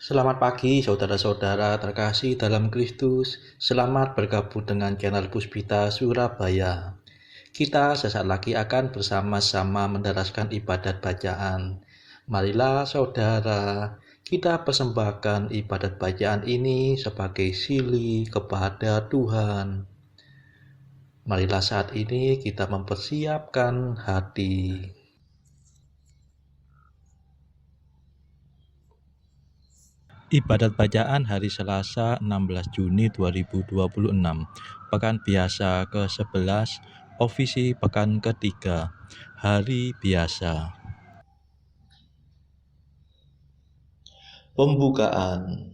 Selamat pagi saudara-saudara terkasih dalam Kristus. Selamat bergabung dengan channel Puspita Surabaya. Kita sesaat lagi akan bersama-sama mendaraskan ibadat bacaan. Marilah saudara, kita persembahkan ibadat bacaan ini sebagai sili kepada Tuhan. Marilah saat ini kita mempersiapkan hati. Ibadat bacaan hari Selasa 16 Juni 2026, Pekan Biasa ke-11, Ofisi Pekan ketiga, Hari Biasa. Pembukaan.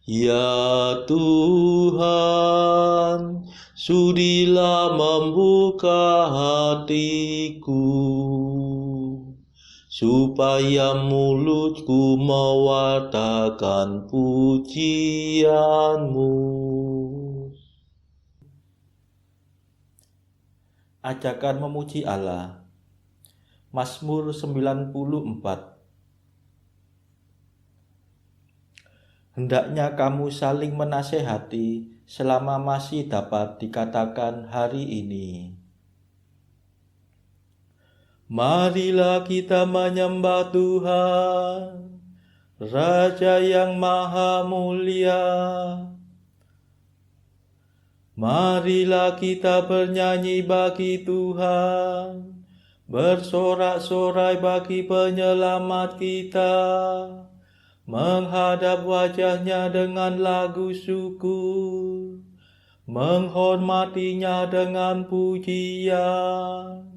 Ya Tuhan, sudilah membuka hatiku, supaya mulutku mewartakan pujian-Mu. Ajakan memuji Allah. Mazmur 94. Hendaknya kamu saling menasehati selama masih dapat dikatakan hari ini. Marilah kita menyembah Tuhan, Raja yang Maha Mulia. Marilah kita bernyanyi bagi Tuhan, bersorak-sorai bagi penyelamat kita, menghadap wajahnya dengan lagu syukur, menghormatinya dengan pujian.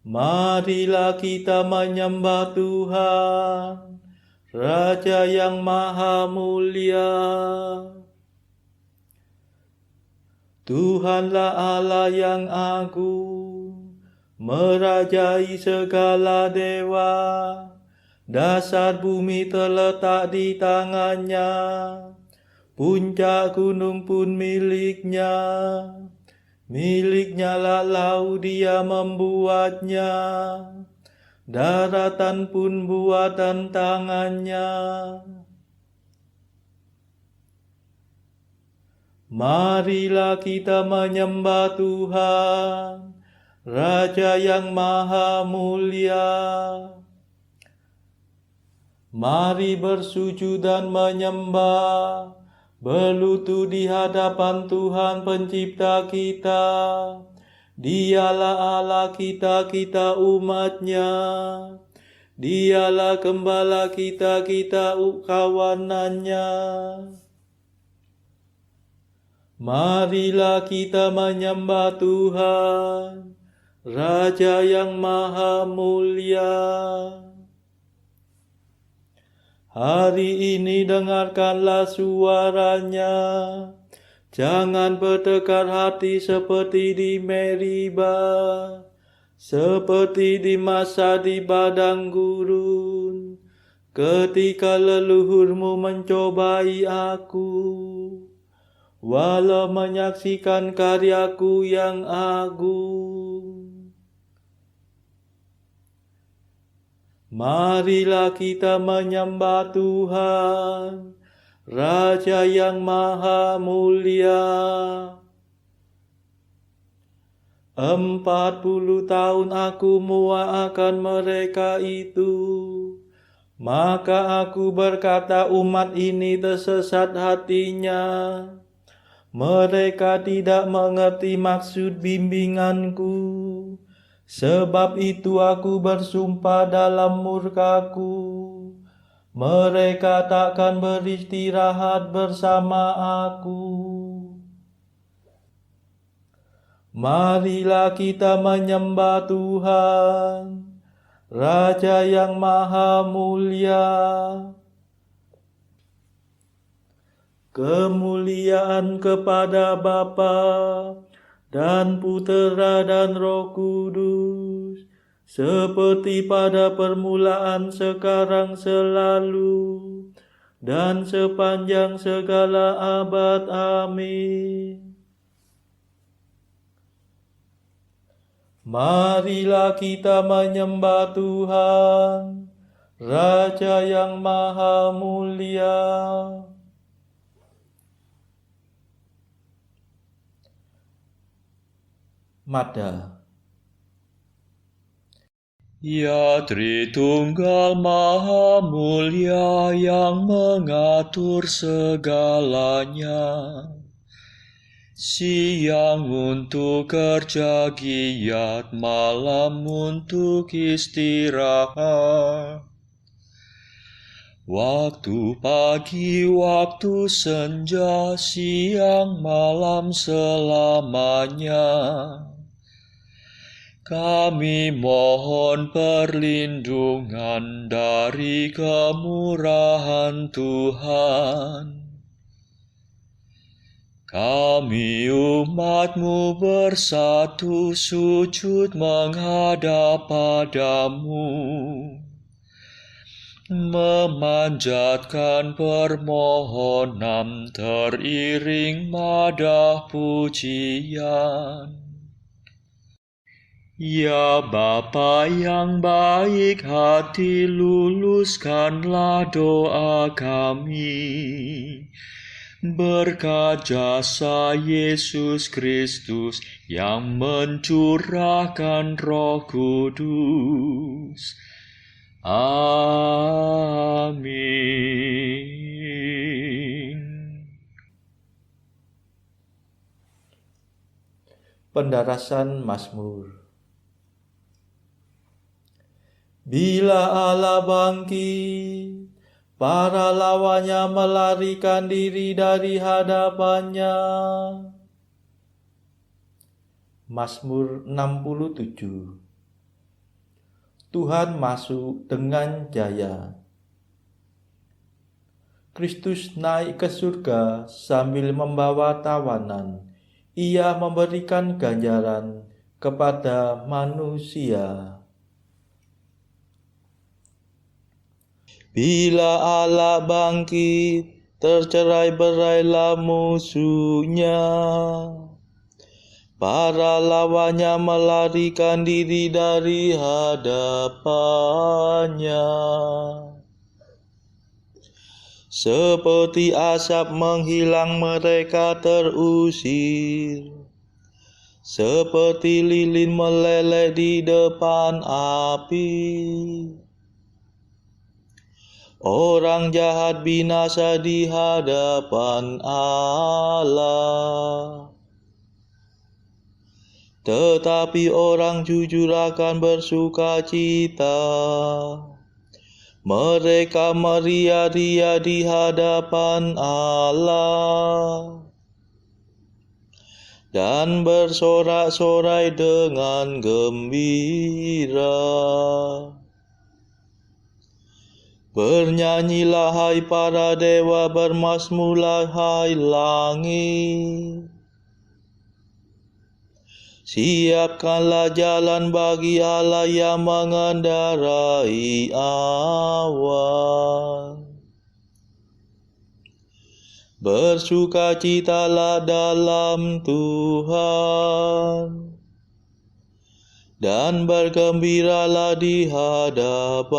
Marilah kita menyembah Tuhan, Raja yang Maha Mulia. Tuhanlah Allah yang agung, merajai segala dewa. Dasar bumi terletak di tangannya, puncak gunung pun miliknya. Miliknya lah laut dia membuatnya, daratan pun buatan tangannya. Marilah kita menyembah Tuhan, Raja yang Maha Mulia. Mari bersujud dan menyembah, berlutut di hadapan Tuhan Pencipta kita. Dialah Allah kita, kita umat-Nya. Dialah Gembala kita, kita kawanan-Nya. Marilah kita menyembah Tuhan, Raja yang Maha Mulia. Hari ini dengarkanlah suaranya, jangan bertekar hati seperti di Meriba, seperti di masa di padang gurun, ketika leluhurmu mencobai aku, walau menyaksikan karyaku yang agung. Marilah kita menyembah Tuhan, Raja yang Maha Mulia. 40 tahun aku muak akan mereka itu, maka aku berkata umat ini tersesat hatinya. Mereka tidak mengerti maksud bimbinganku. Sebab itu aku bersumpah dalam murkaku, mereka takkan beristirahat bersama aku. Marilah kita menyembah Tuhan, Raja yang Maha Mulia. Kemuliaan kepada Bapa dan Putera dan Roh Kudus, seperti pada permulaan, sekarang, selalu, dan sepanjang segala abad. Amin. Marilah kita menyembah Tuhan, Raja yang maha mulia. Mada. Ya Tritunggal Maha Mulia yang mengatur segalanya. Siang untuk kerja giat, malam untuk istirahat. Waktu pagi, waktu senja, siang malam selamanya. Kami mohon perlindungan dari kemurahan Tuhan. Kami umat-Mu bersatu sujud menghadap padamu, memanjatkan permohonan teriring madah pujian. Ya Bapa yang baik hati, luluskanlah doa kami. Berkat jasa Yesus Kristus yang mencurahkan Roh Kudus. Amin. Pendarasan Mazmur. Bila Allah bangkit, para lawannya melarikan diri dari hadapannya. Mazmur 67. Tuhan masuk dengan jaya. Kristus naik ke surga sambil membawa tawanan. Ia memberikan ganjaran kepada manusia. Bila Allah bangkit, tercerai-berailah musuhnya. Para lawannya melarikan diri dari hadapannya. Seperti asap menghilang mereka terusir. Seperti lilin meleleh di depan api. Orang jahat binasa di hadapan Allah. Tetapi orang jujur akan bersuka cita. Mereka meria-ria di hadapan Allah. Dan bersorak-sorai dengan gembira. Bernyanyilah hai para dewa, bermazmurlah hai langit. Siapkanlah jalan bagi Allah yang mengendarai awan. Bersukacitalah dalam Tuhan. Dan bergembiralah di hadapannya.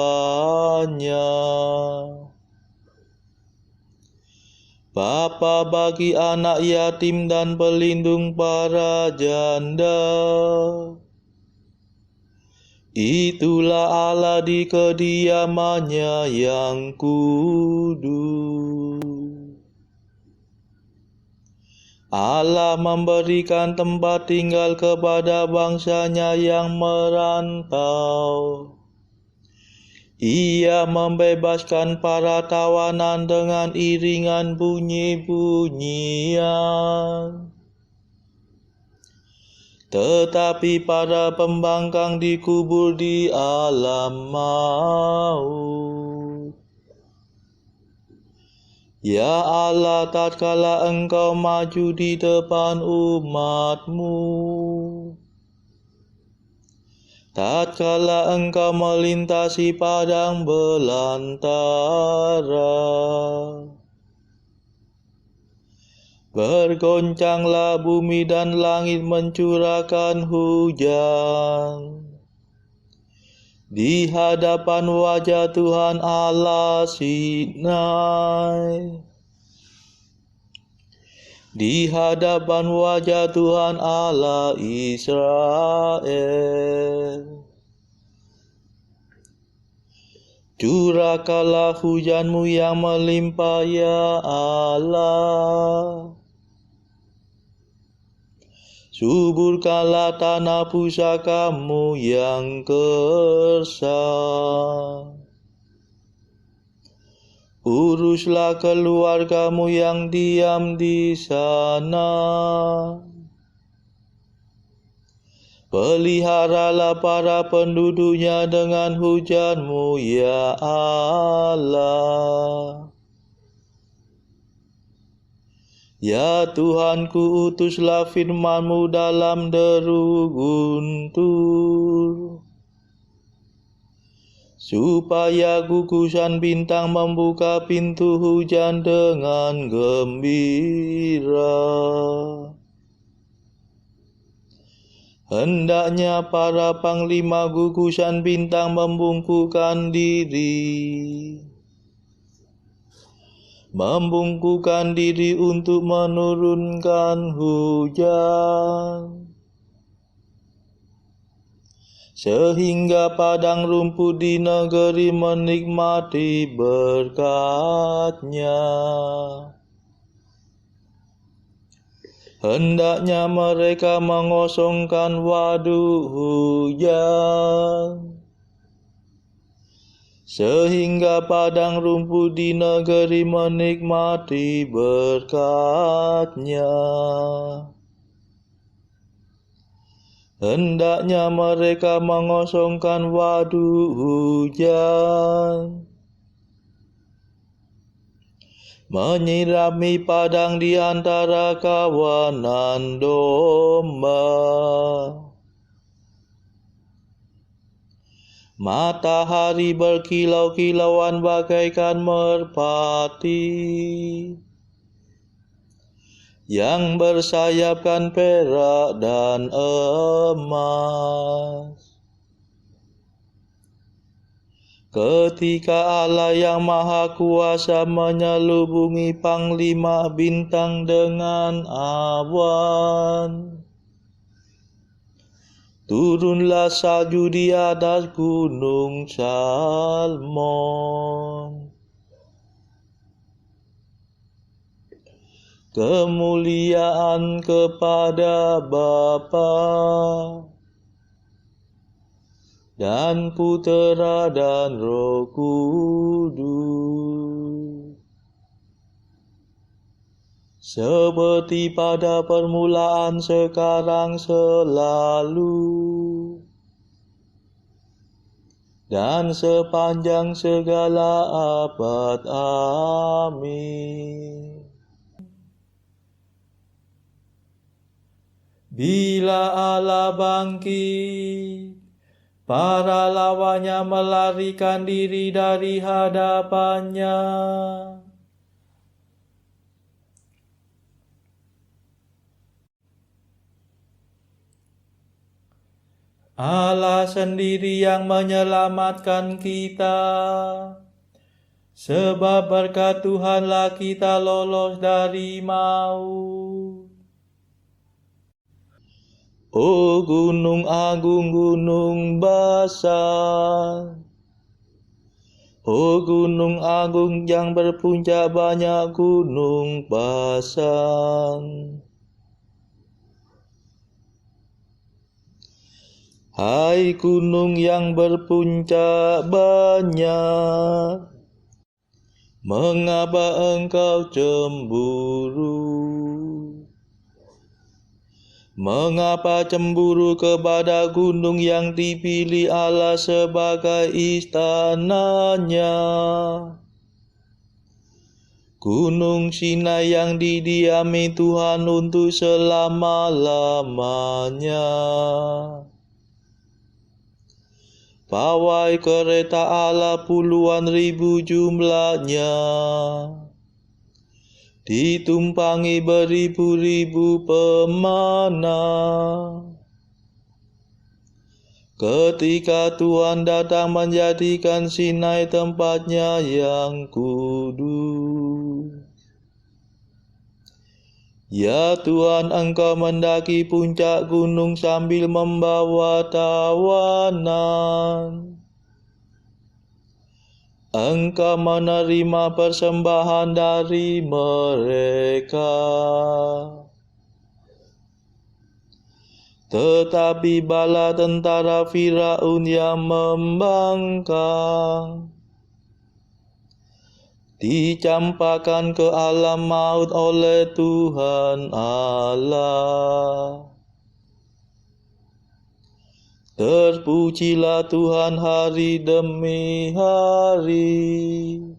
Bapa bagi anak yatim dan pelindung para janda. Itulah Allah di kediamannya yang kudus. Allah memberikan tempat tinggal kepada bangsanya yang merantau. Ia membebaskan para tawanan dengan iringan bunyi-bunyian. Tetapi para pembangkang dikubur di alam maut. Ya Allah, tatkala Engkau maju di depan umat-Mu, tatkala Engkau melintasi padang belantara, bergoncanglah bumi dan langit mencurahkan hujan. di hadapan wajah Tuhan Allah Sinai. Di hadapan wajah Tuhan Allah Israel. Curahkanlah hujan-Mu yang melimpah ya Allah. Suburkanlah tanah pusaka-Mu yang gersang. Uruslah keluarga-Mu yang diam di sana. Peliharalah para penduduknya dengan hujan-Mu ya Allah. Ya Tuhanku, utuslah firman-Mu dalam deru guntur, supaya gugusan bintang membuka pintu hujan dengan gembira. Hendaknya para panglima gugusan bintang membungkukkan diri untuk menurunkan hujan, sehingga padang rumput di negeri menikmati berkat-Nya. Hendaknya mereka mengosongkan waduk hujan, sehingga padang rumput di negeri menikmati berkat-Nya. Hendaknya mereka mengosongkan waduk hujan, menyirami padang di antara kawanan domba. Matahari berkilau-kilauan bagaikan merpati yang bersayapkan perak dan emas. Ketika Allah yang Maha Kuasa menyelubungi panglima bintang dengan awan, turunlah salju di atas gunung Salmon. Kemuliaan kepada Bapa dan Putera dan Roh Kudus, seperti pada permulaan, sekarang, selalu, dan sepanjang segala abad. Amin. Bila Allah bangkit, para lawannya melarikan diri dari hadapannya. Allah sendiri yang menyelamatkan kita, sebab berkat Tuhanlah kita lolos dari maut. O gunung agung, gunung Basan, o gunung agung yang berpuncak banyak, gunung Basan. Hai gunung yang berpuncak banyak, mengapa engkau cemburu? Mengapa cemburu kepada gunung yang dipilih Allah sebagai istananya? Gunung Sinai yang didiami Tuhan untuk selama-lamanya. Pawai kereta Allah puluhan ribu jumlahnya, ditumpangi beribu-ribu pemana. Ketika Tuhan datang menjadikan Sinai tempatnya yang kudus. Ya Tuhan, Engkau mendaki puncak gunung sambil membawa tawanan. Engkau menerima persembahan dari mereka. Tetapi bala tentara Firaun yang membangkang dicampakkan ke alam maut oleh Tuhan Allah. Terpujilah Tuhan hari demi hari.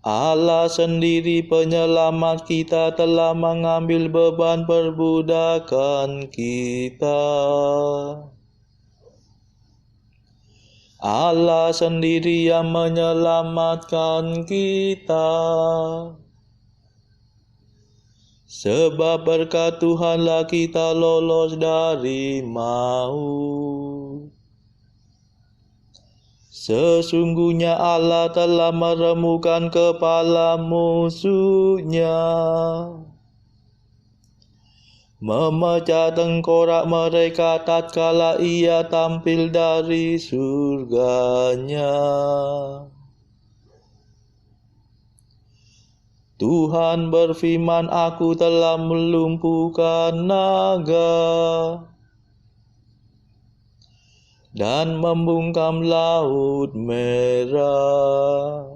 Allah sendiri penyelamat kita telah mengambil beban perbudakan kita. Allah sendiri yang menyelamatkan kita. Sebab berkat Tuhanlah kita lolos dari maut. Sesungguhnya Allah telah meremukkan kepala musuhnya, memecah tengkorak mereka tatkala ia tampil dari surganya. Tuhan berfirman, aku telah melumpuhkan naga dan membungkam laut merah.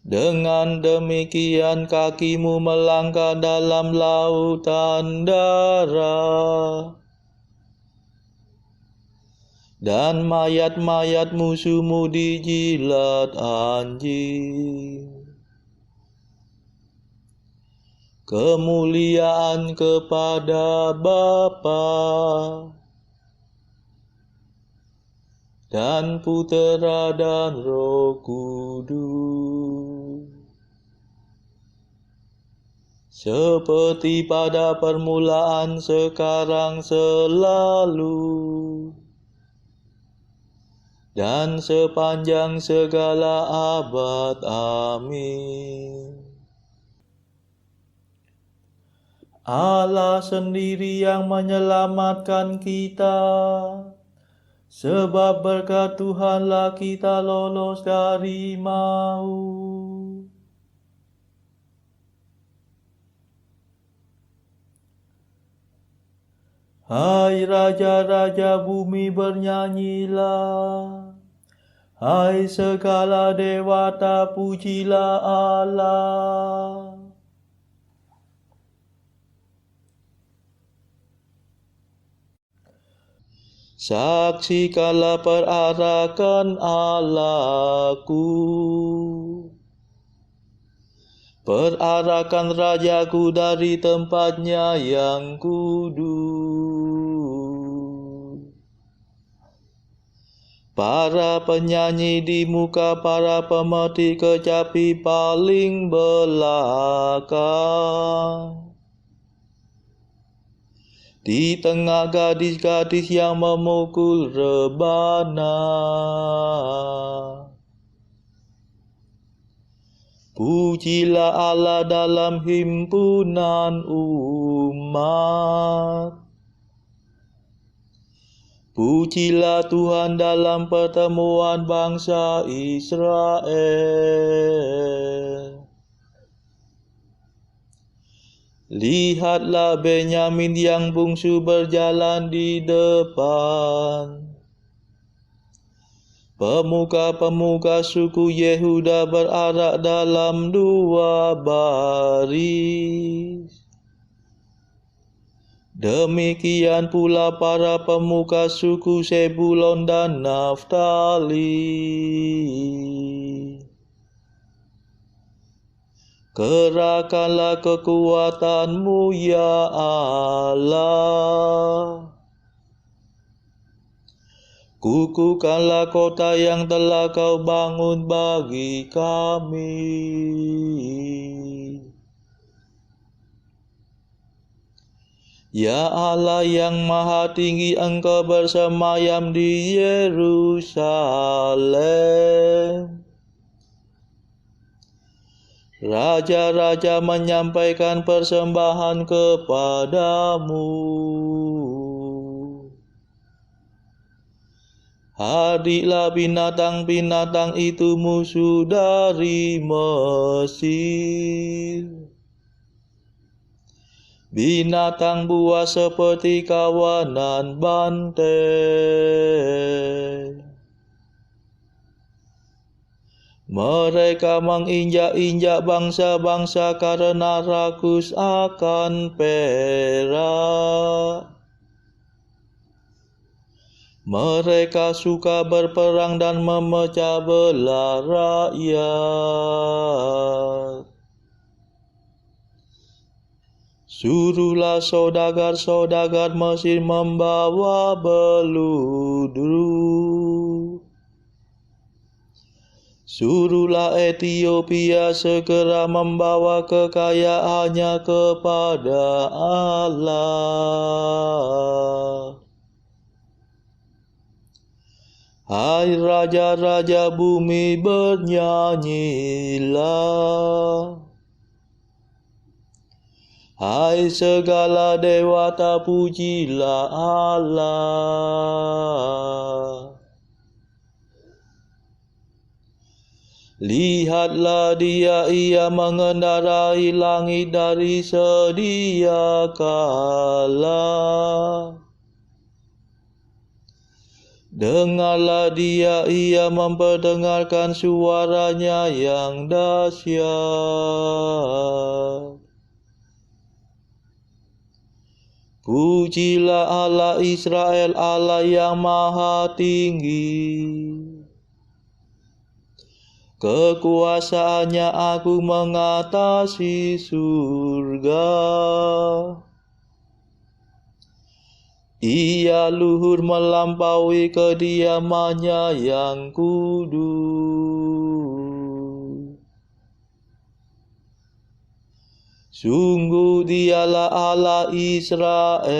Dengan demikian kakimu melangkah dalam lautan darah, dan mayat-mayat musuhmu dijilat anjing. Kemuliaan kepada Bapa dan Putera dan Roh Kudus, seperti pada permulaan, sekarang, selalu, dan sepanjang segala abad. Amin. Allah sendiri yang menyelamatkan kita, sebab berkat Tuhanlah kita lolos dari maut. Hai raja-raja bumi, bernyanyilah. Hai segala dewata, pujilah Allah. Saksikanlah perarakan Allahku, perarakan Rajaku dari tempatnya yang kudus. Para penyanyi di muka para pemetik kecapi paling belakang. Di tengah gadis-gadis yang memukul rebana. Pujilah Allah dalam himpunan umat. Pujilah Tuhan dalam pertemuan bangsa Israel. Lihatlah Benyamin yang bungsu berjalan di depan. Pemuka-pemuka suku Yehuda berarak dalam 2 baris. Demikian pula para pemuka suku Sebulon dan Naftali. Kerahkanlah kekuatanmu, ya Allah. Kukuhkanlah kota yang telah Kau bangun bagi kami. Ya Allah yang Maha Tinggi, Engkau bersemayam di Yerusalem. Raja-raja menyampaikan persembahan kepadamu. Hadiklah binatang-binatang itu musuh dari Mesir. Binatang buas seperti kawanan banteng. Mereka menginjak-injak bangsa-bangsa karena rakus akan perak. Mereka suka berperang dan memecah belah rakyat. Suruhlah saudagar-saudagar Mesir membawa beludru. Suruhlah Ethiopia segera membawa kekayaannya kepada Allah. Hai raja-raja bumi, bernyanyilah. Hai segala dewata, pujilah Allah. Lihatlah ia mengendarai langit dari sedia kala. Dengarlah ia memperdengarkan suaranya yang dahsyat. Pujilah Allah Israel, Allah yang Maha Tinggi. Kekuasaannya aku mengatasi surga. Ia luhur melampaui kediamannya yang kudus. Sungguh dialah Allah Israel.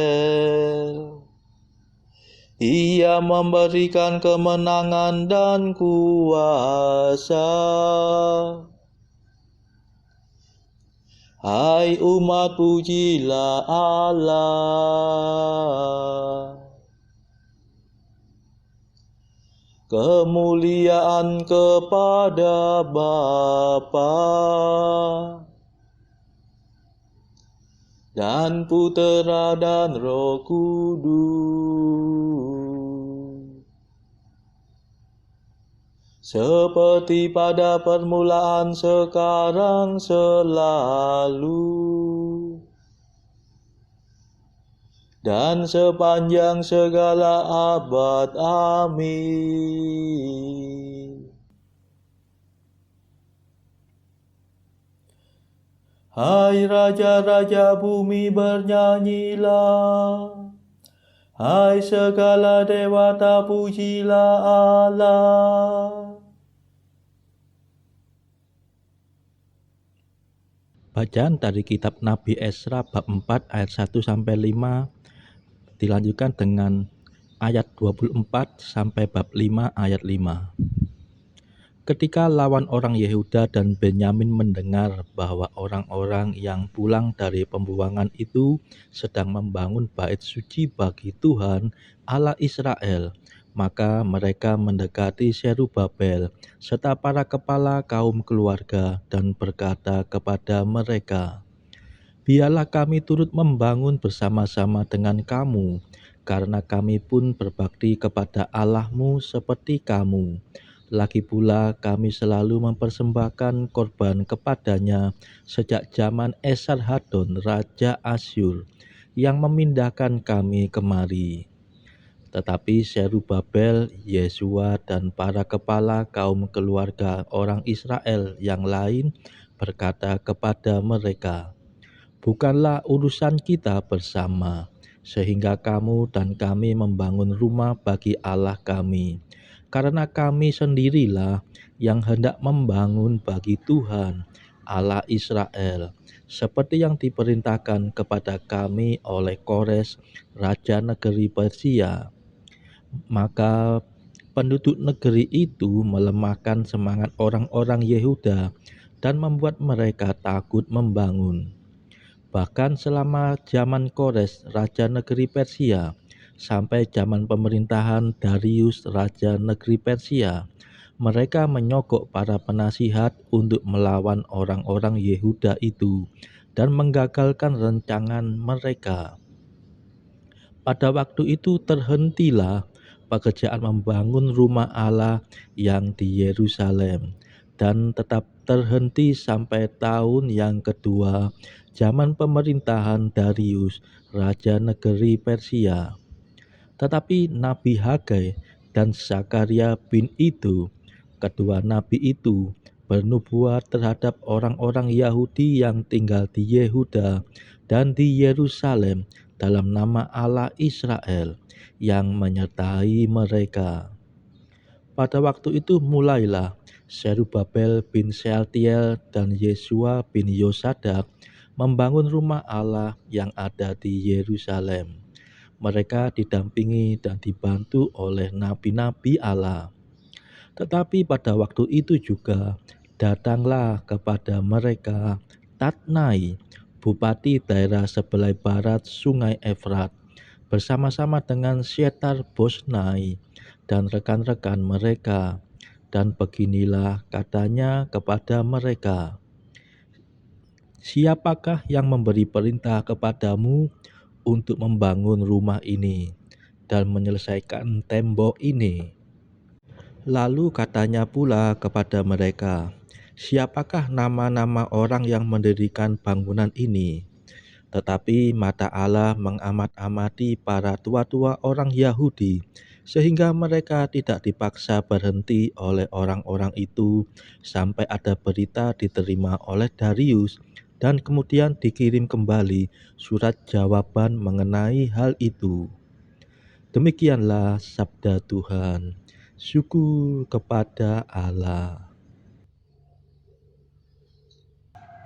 Ia memberikan kemenangan dan kuasa. Hai umat, pujilah Allah. Kemuliaan kepada Bapa dan Putera dan Roh Kudus, seperti pada permulaan, sekarang, selalu, dan sepanjang segala abad. Amin. Hai raja-raja bumi, bernyanyilah. Hai segala dewata, pujilah Allah. Bacaan dari kitab Nabi Esra bab 4 ayat 1-5 dilanjutkan dengan ayat 24 sampai bab 5 ayat 5. Ketika lawan orang Yehuda dan Benyamin mendengar bahwa orang-orang yang pulang dari pembuangan itu sedang membangun bait suci bagi Tuhan Allah Israel, maka mereka mendekati Zerubabel serta para kepala kaum keluarga dan berkata kepada mereka, "Biarlah kami turut membangun bersama-sama dengan kamu, karena kami pun berbakti kepada Allahmu seperti kamu. Lagi pula kami selalu mempersembahkan korban kepadanya sejak zaman Esarhadon Raja Asyur yang memindahkan kami kemari." Tetapi Zerubabel, Yesua, dan para kepala kaum keluarga orang Israel yang lain berkata kepada mereka, "Bukanlah urusan kita bersama, sehingga kamu dan kami membangun rumah bagi Allah kami. Karena kami sendirilah yang hendak membangun bagi Tuhan, Allah Israel, seperti yang diperintahkan kepada kami oleh Kores, raja negeri Persia. Maka penduduk negeri itu melemahkan semangat orang-orang Yehuda dan membuat mereka takut membangun. Bahkan selama zaman Kores, raja negeri Persia, sampai zaman pemerintahan Darius, raja negeri Persia, mereka menyogok para penasihat untuk melawan orang-orang Yehuda itu dan menggagalkan rencangan mereka. Pada waktu itu terhentilah pekerjaan membangun rumah Allah yang di Yerusalem dan tetap terhenti sampai tahun yang kedua zaman pemerintahan Darius, raja negeri Persia. Tetapi Nabi Hagai dan Zakaria bin Iddo, kedua nabi itu, bernubuat terhadap orang-orang Yahudi yang tinggal di Yehuda dan di Yerusalem dalam nama Allah Israel yang menyertai mereka. Pada waktu itu mulailah Zerubabel bin Shealtiel dan Yesua bin Yosadak membangun rumah Allah yang ada di Yerusalem. Mereka didampingi dan dibantu oleh nabi-nabi Allah. Tetapi pada waktu itu juga datanglah kepada mereka Tatnai, bupati daerah sebelah barat sungai Efrat, bersama-sama dengan Syetar Bosnai dan rekan-rekan mereka. Dan beginilah katanya kepada mereka, "Siapakah yang memberi perintah kepadamu untuk membangun rumah ini dan menyelesaikan tembok ini?" Lalu katanya pula kepada mereka, "Siapakah nama-nama orang yang mendirikan bangunan ini?" Tetapi mata Allah mengamat-amati para tua-tua orang Yahudi, sehingga mereka tidak dipaksa berhenti oleh orang-orang itu sampai ada berita diterima oleh Darius, dan kemudian dikirim kembali surat jawaban mengenai hal itu. Demikianlah sabda Tuhan. Syukur kepada Allah.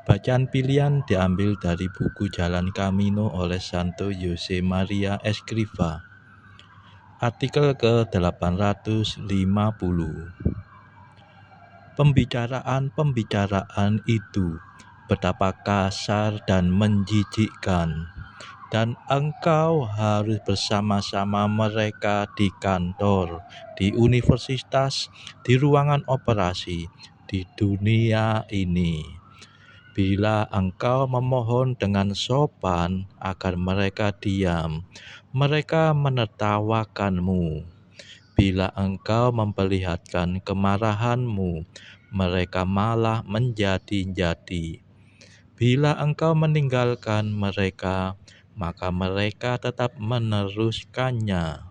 Bacaan pilihan diambil dari buku Jalan Camino oleh Santo Jose Maria Escrivá. Artikel ke-850. Pembicaraan-pembicaraan itu betapa kasar dan menjijikkan, dan engkau harus bersama-sama mereka di kantor, di universitas, di ruangan operasi, di dunia ini. Bila engkau memohon dengan sopan agar mereka diam, mereka menertawakanmu. Bila engkau memperlihatkan kemarahanmu, mereka malah menjadi-jadi. Bila engkau meninggalkan mereka, maka mereka tetap meneruskannya.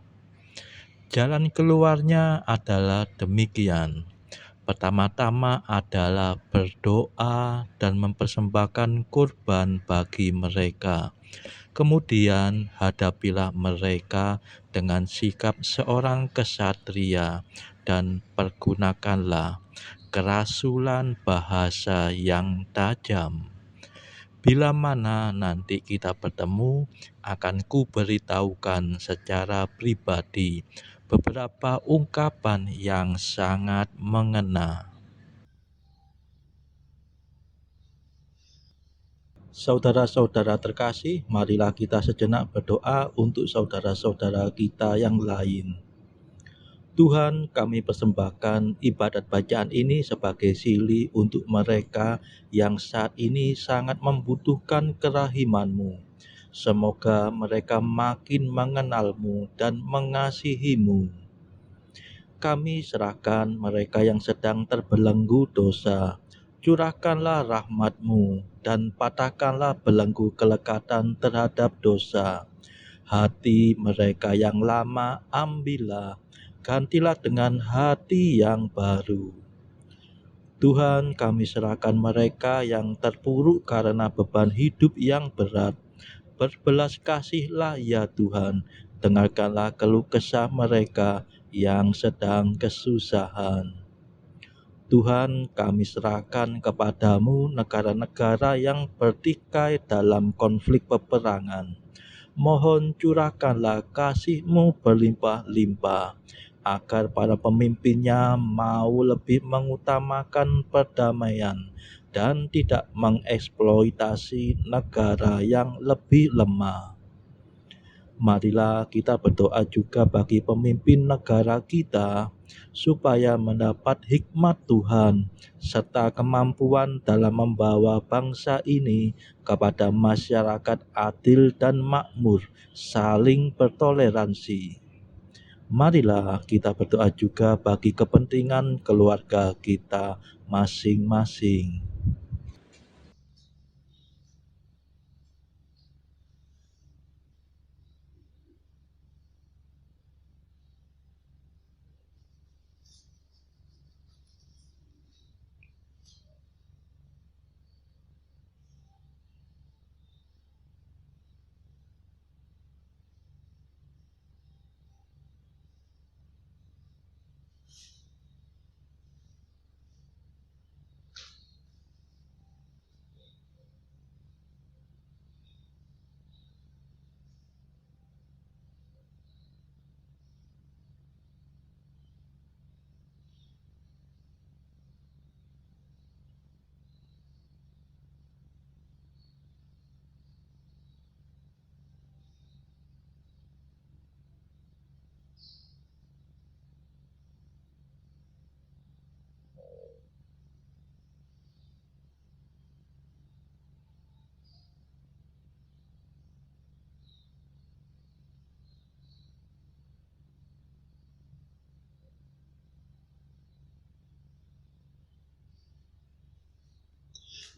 Jalan keluarnya adalah demikian. Pertama-tama adalah berdoa dan mempersembahkan kurban bagi mereka. Kemudian hadapilah mereka dengan sikap seorang kesatria dan pergunakanlah kerasulan bahasa yang tajam. Bila mana nanti kita bertemu, akan kuberitahukan secara pribadi beberapa ungkapan yang sangat mengena. Saudara-saudara terkasih, marilah kita sejenak berdoa untuk saudara-saudara kita yang lain. Tuhan, kami persembahkan ibadat bacaan ini sebagai silih untuk mereka yang saat ini sangat membutuhkan kerahiman-Mu. Semoga mereka makin mengenal-Mu dan mengasihi-Mu. Kami serahkan mereka yang sedang terbelenggu dosa. Curahkanlah rahmat-Mu dan patahkanlah belenggu kelekatan terhadap dosa. Hati mereka yang lama ambillah, gantilah dengan hati yang baru. Tuhan, kami serahkan mereka yang terpuruk karena beban hidup yang berat. Berbelas kasihlah ya Tuhan, dengarkanlah keluh kesah mereka yang sedang kesusahan. Tuhan, kami serahkan kepadamu negara-negara yang bertikai dalam konflik peperangan. Mohon curahkanlah kasih-Mu berlimpah-limpah, agar para pemimpinnya mau lebih mengutamakan perdamaian dan tidak mengeksploitasi negara yang lebih lemah. Marilah kita berdoa juga bagi pemimpin negara kita, supaya mendapat hikmat Tuhan serta kemampuan dalam membawa bangsa ini kepada masyarakat adil dan makmur, saling bertoleransi. Marilah kita berdoa juga bagi kepentingan keluarga kita masing-masing.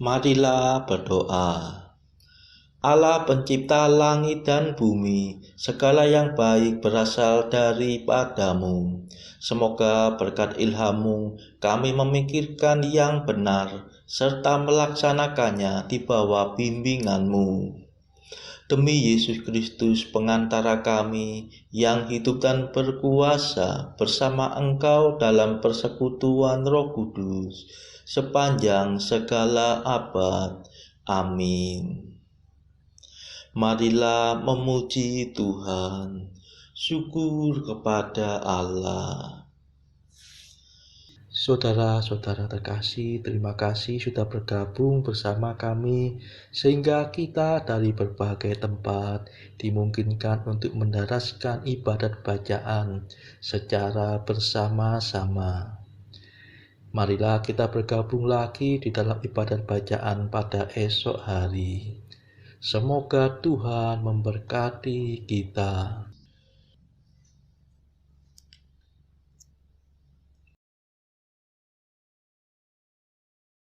Marilah berdoa. Allah pencipta langit dan bumi, segala yang baik berasal daripadamu. Semoga berkat ilham-Mu kami memikirkan yang benar, serta melaksanakannya di bawah bimbingan-Mu. Demi Yesus Kristus pengantara kami, yang hidup dan berkuasa bersama Engkau dalam persekutuan Roh Kudus, sepanjang segala abad. Amin. Marilah memuji Tuhan. Syukur kepada Allah. Saudara-saudara terkasih, terima kasih sudah bergabung bersama kami, sehingga kita dari berbagai tempat dimungkinkan untuk mendaraskan ibadat bacaan secara bersama-sama. Marilah kita bergabung lagi di dalam ibadat bacaan pada esok hari. Semoga Tuhan memberkati kita.